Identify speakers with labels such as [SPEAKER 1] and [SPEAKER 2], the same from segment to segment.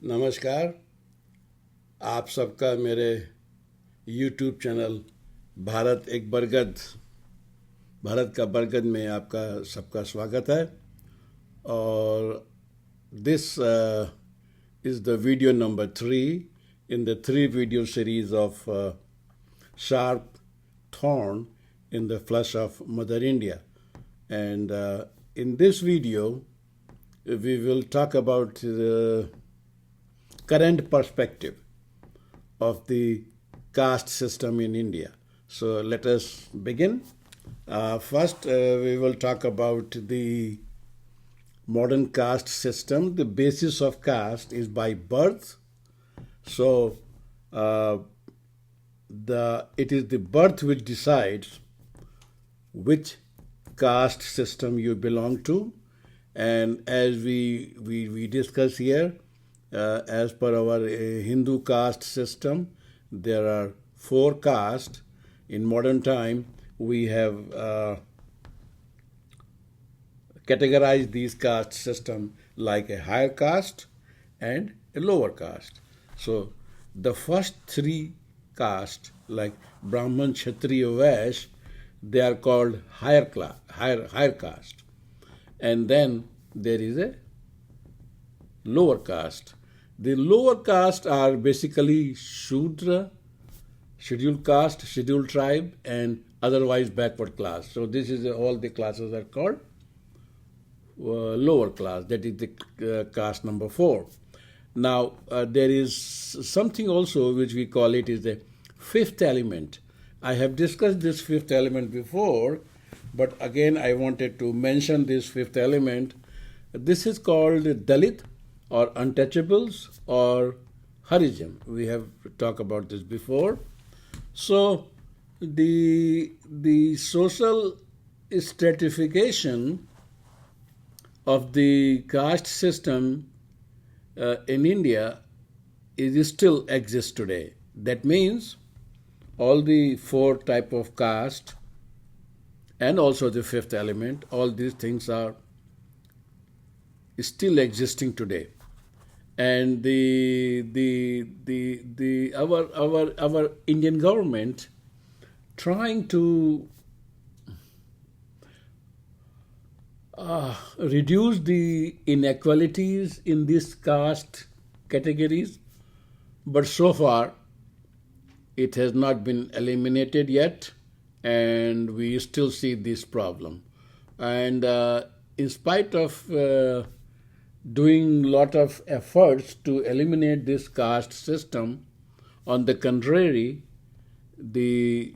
[SPEAKER 1] नमस्कार। आप सबका मेरे YouTube चैनल भारत का बरगद में आपका सबका स्वागत है। और this is the video number 3 in the 3 video series of Sharp Thorn in the Flesh of Mother India. And in this video, we will talk about the current perspective of the caste system in India. So let us begin. First, we will talk about the modern caste system. The basis of caste is by birth. So it is the birth which decides which caste system you belong to. And as we discuss here, as per our Hindu caste system, there are 4 castes. In modern time, we have categorized these caste system like a higher caste and a lower caste. So the first 3 castes, like Brahman, Kshatriya, Vaishya, they are called higher caste. And then there is a lower caste. The lower caste are basically Shudra, scheduled caste, scheduled tribe, and otherwise backward class. So this is all the classes are called lower class. That is the caste number 4. Now there is something also which we call it is the 5th element. I have discussed this 5th element before, but again I wanted to mention this 5th element. This is called Dalit or untouchables or Harijam. We have talked about this before. So the social stratification of the caste system in India is still exists today. That means all the 4 type of caste and also the 5th element, all these things are still existing today. And our Indian government trying to reduce the inequalities in these caste categories, but so far it has not been eliminated yet, and we still see this problem. And in spite of doing a lot of efforts to eliminate this caste system, on the contrary, the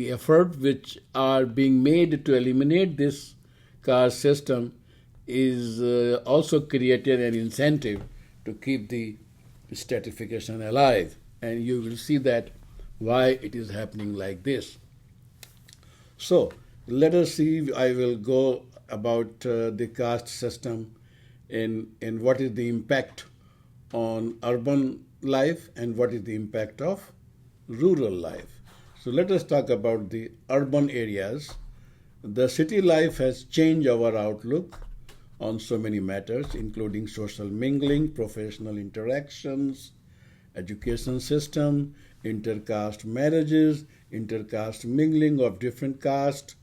[SPEAKER 1] effort which are being made to eliminate this caste system is also created an incentive to keep the stratification alive. And you will see that why it is happening like this. So let us see, I will go about the caste system in what is the impact on urban life and what is the impact of rural life. So let us talk about the urban areas. The city life has changed our outlook on so many matters, including social mingling, professional interactions, education system, intercaste marriages, intercaste mingling of different castes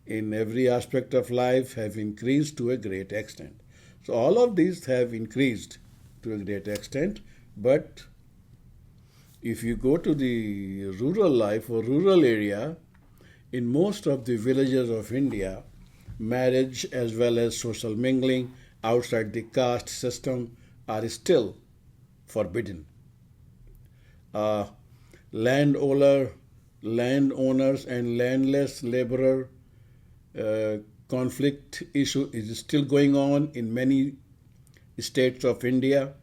[SPEAKER 1] in every aspect of life have increased to a great extent. So all of these have increased to a great extent, but if you go to the rural life or rural area, in most of the villages of India, marriage as well as social mingling outside the caste system are still forbidden. Landowners and landless laborer conflict issue is still going on in many states of India,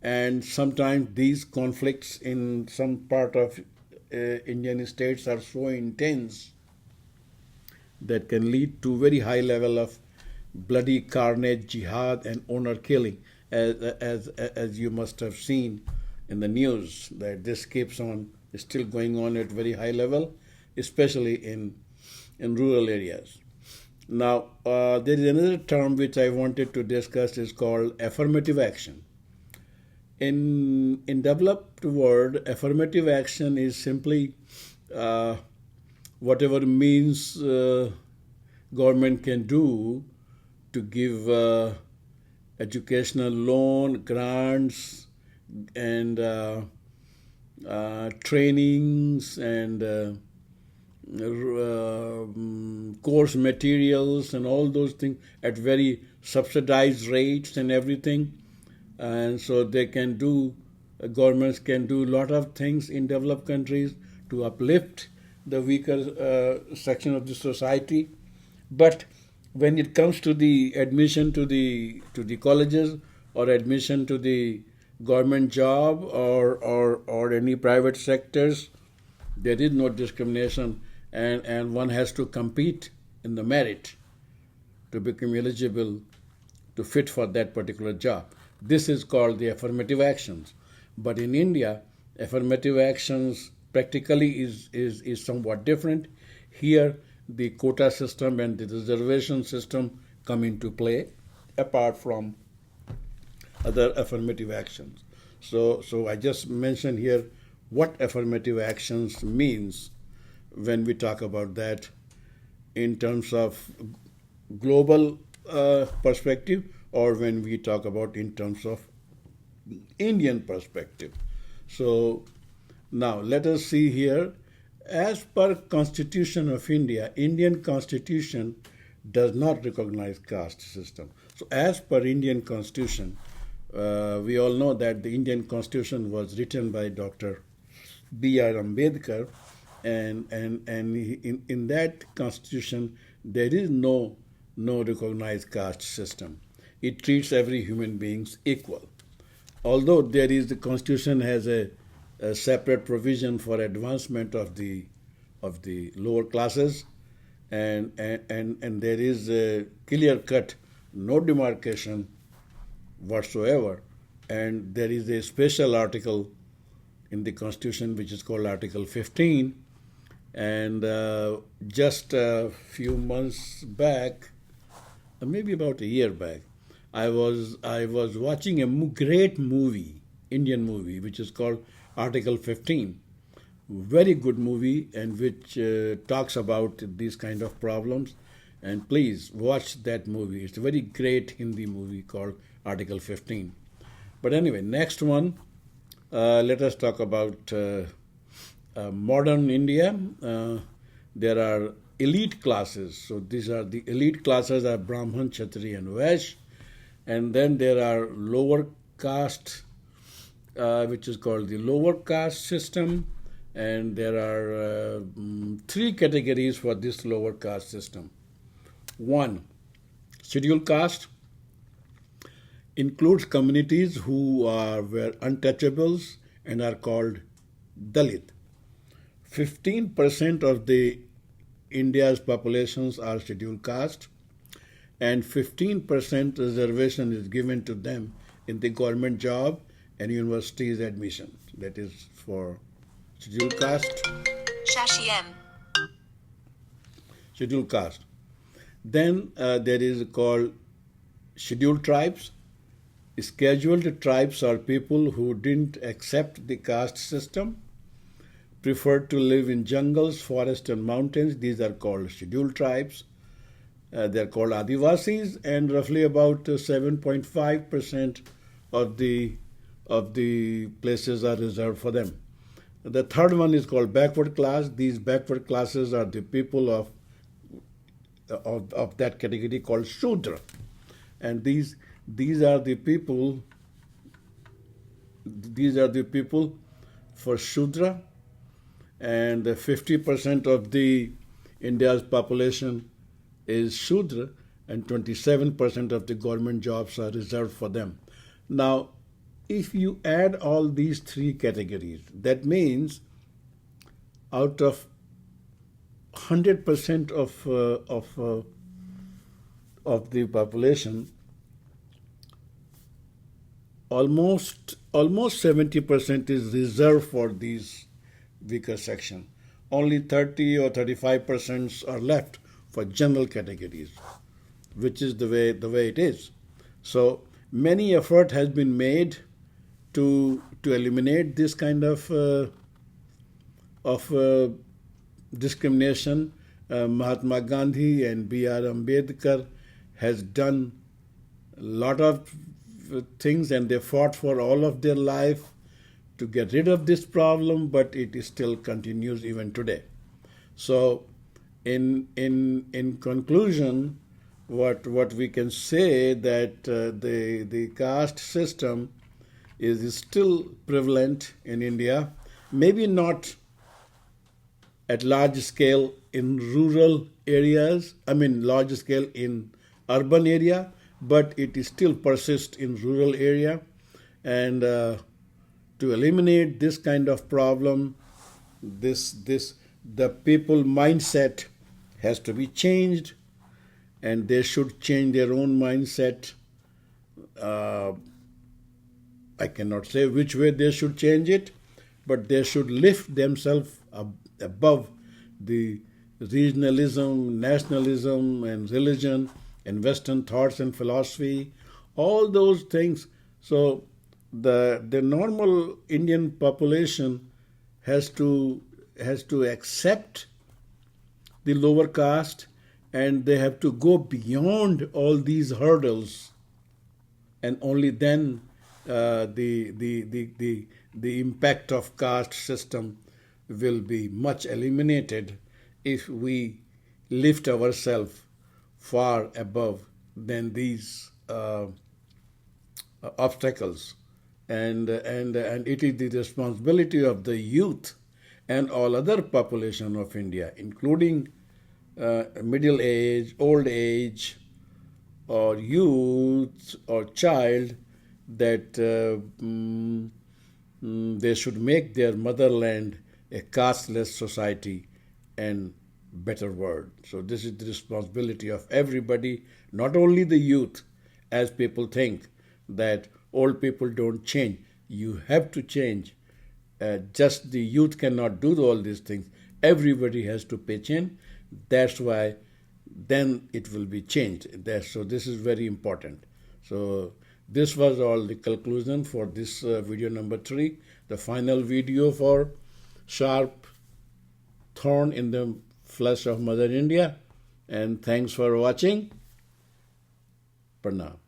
[SPEAKER 1] and sometimes these conflicts in some part of Indian states are so intense that can lead to very high level of bloody carnage, jihad, and honor killing, as you must have seen in the news, that this keeps on still going on at very high level, especially in rural areas. Now, there is another term which I wanted to discuss is called affirmative action. In developed world, affirmative action is simply uh, whatever means government can do to give educational loan, grants, and trainings and course materials and all those things at very subsidized rates and everything. And so they can do, governments can do a lot of things in developed countries to uplift the weaker section of the society. But when it comes to the admission to the colleges or admission to the government job or any private sectors, there is no discrimination, and one has to compete in the merit to become eligible to fit for that particular job. This is called the affirmative actions. But in India, affirmative actions practically is somewhat different. Here, the quota system and the reservation system come into play, apart from other affirmative actions. So I just mentioned here what affirmative actions means when we talk about that in terms of global perspective, or when we talk about in terms of Indian perspective. So now let us see here. As per Constitution of India, Indian Constitution does not recognize caste system. So as per Indian Constitution, we all know that the Indian Constitution was written by Dr. B.R. Ambedkar, and in that Constitution there is no recognized caste system. It treats every human beings equal. Although there is, the Constitution has a separate provision for advancement of the lower classes, and there is a clear cut no demarcation whatsoever, and there is a special article in the Constitution which is called Article 15, and just a few months back, maybe about a year back, I was watching a great movie, Indian movie, which is called Article 15. Very good movie, and which talks about these kind of problems. And please watch that movie. It's a very great Hindi movie called Article 15. But anyway, next one, let us talk about modern India. There are elite classes. So these are the elite classes are Brahman, Kshatriya, and Vaishya. And then there are lower caste, which is called the lower caste system. And there are three categories for this lower caste system. One, scheduled caste includes communities who were untouchables and are called Dalit. 15% of the India's populations are scheduled caste, and 15% reservation is given to them in the government job and universities admission. That is for scheduled caste.
[SPEAKER 2] Shashiem.
[SPEAKER 1] Scheduled caste. Then there is called scheduled tribes. Scheduled tribes are people who didn't accept the caste system, preferred to live in jungles, forests, and mountains. These are called scheduled tribes. They're called Adivasis, and roughly about 7.5% of the places are reserved for them. The third one is called backward class. These backward classes are the people of that category called Shudra, and these are the people. These are the people for Shudra, and 50% of the India's population is Shudra, and 27% of the government jobs are reserved for them. Now, if you add all these three categories, that means out of 100% of the population, almost 70% is reserved for these weaker section. Only 30 or 35% are left for general categories, which is the way it is. So many effort has been made to eliminate this kind of discrimination. Mahatma Gandhi and B.R. Ambedkar has done a lot of things, and they fought for all of their life to get rid of this problem, but it still continues even today. So in conclusion, what we can say that the caste system is still prevalent in India, maybe not at large scale in rural areas, large scale in urban area, but it still persists in rural area. And to eliminate this kind of problem, the people mindset has to be changed, and they should change their own mindset. I cannot say which way they should change it, but they should lift themselves above the regionalism, nationalism, and religion, and Western thoughts and philosophy, all those things. So the normal Indian population has to accept the lower caste, and they have to go beyond all these hurdles, and only then the impact of caste system will be much eliminated if we lift ourselves far above than these obstacles. And it is the responsibility of the youth and all other population of India, including middle age, old age, or youth or child, that they should make their motherland a casteless society and better world. So this is the responsibility of everybody, not only the youth, as people think that old people don't change. You have to change. Just the youth cannot do all these things. Everybody has to pitch in. That's why then it will be changed. So this is very important. So this was all the conclusion for this video number 3, the final video for Sharp Thorn in the Flesh of Mother India. And thanks for watching. Pranam.